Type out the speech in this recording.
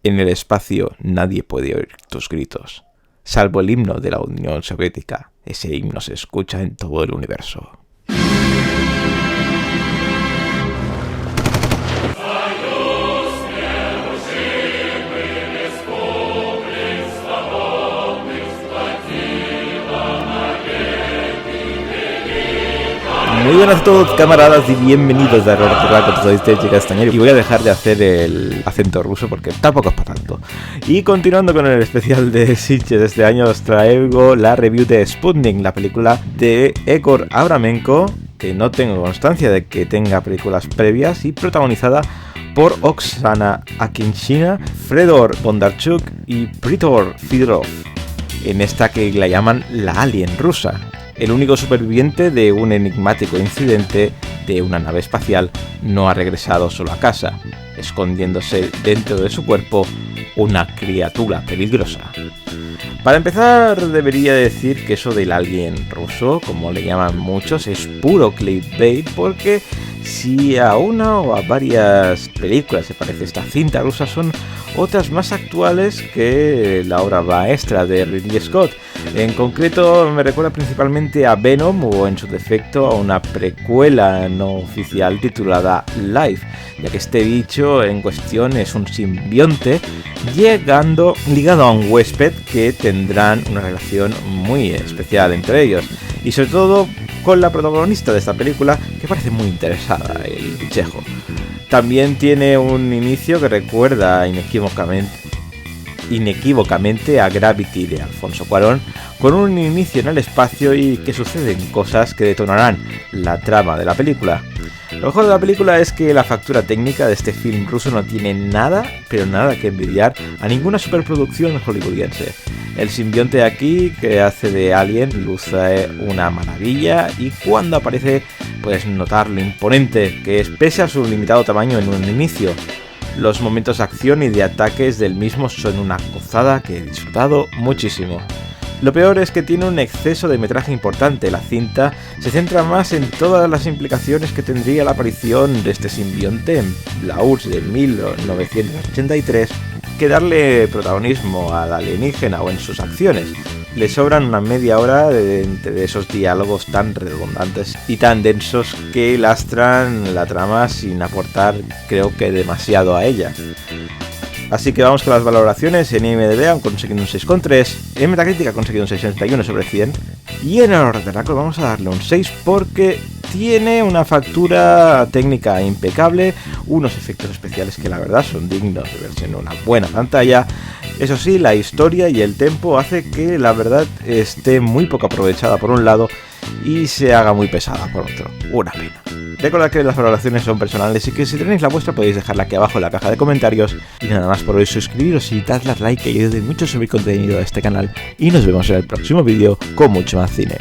En el espacio nadie puede oír tus gritos, salvo el himno de la Unión Soviética. Ese himno se escucha en todo el universo. Muy buenas a todos, camaradas, y bienvenidos a Error con soy Sergio Castañero. Y voy a dejar de hacer el acento ruso porque tampoco es para tanto. Y continuando con el especial de Sitges de este año, os traigo la review de Sputnik, la película de Egor Avramenko, que no tengo constancia de que tenga películas previas, y protagonizada por Oksana Akinshina, Fedor Bondarchuk y Pritor Fedorov, en esta que la llaman la Alien rusa. El único superviviente de un enigmático incidente de una nave espacial no ha regresado solo a casa, escondiéndose dentro de su cuerpo una criatura peligrosa. Para empezar, debería decir que eso del alien ruso, como le llaman muchos, es puro clickbait, porque si a una o a varias películas se parece esta cinta rusa, son otras más actuales que la obra maestra de Ridley Scott. En concreto me recuerda principalmente a Venom, o en su defecto a una precuela no oficial titulada Life, ya que este bicho en cuestión es un simbionte ligado a un huésped, que tendrán una relación muy especial entre ellos, y sobre todo con la protagonista de esta película, que parece muy interesada, el bichejo. También tiene un inicio que recuerda inequívocamente a Gravity de Alfonso Cuarón, con un inicio en el espacio y que suceden cosas que detonarán la trama de la película. Lo mejor de la película es que la factura técnica de este film ruso no tiene nada, pero nada que envidiar a ninguna superproducción hollywoodiense. El simbionte aquí, que hace de Alien, luce una maravilla, y cuando aparece puedes notar lo imponente que es pese a su limitado tamaño en un inicio. Los momentos de acción y de ataques del mismo son una gozada que he disfrutado muchísimo. Lo peor es que tiene un exceso de metraje importante. La cinta se centra más en todas las implicaciones que tendría la aparición de este simbionte en la URSS de 1983 que darle protagonismo al alienígena o en sus acciones. Le sobran una media hora de esos diálogos tan redundantes y tan densos que lastran la trama sin aportar, creo que, demasiado a ella. Así que vamos con las valoraciones. En IMDb han conseguido un 6,3, en Metacritic ha conseguido un 61 sobre 100, y en Error vamos a darle un 6 porque tiene una factura técnica impecable, unos efectos especiales que la verdad son dignos de verse en una buena pantalla. Eso sí, la historia y el tempo hace que la verdad esté muy poco aprovechada por un lado y se haga muy pesada por otro. Una pena. Recordad que las valoraciones son personales y que si tenéis la vuestra podéis dejarla aquí abajo en la caja de comentarios. Y nada más por hoy, suscribiros y dadle like, que ayude mucho a subir contenido a este canal. Y nos vemos en el próximo vídeo con mucho más cine.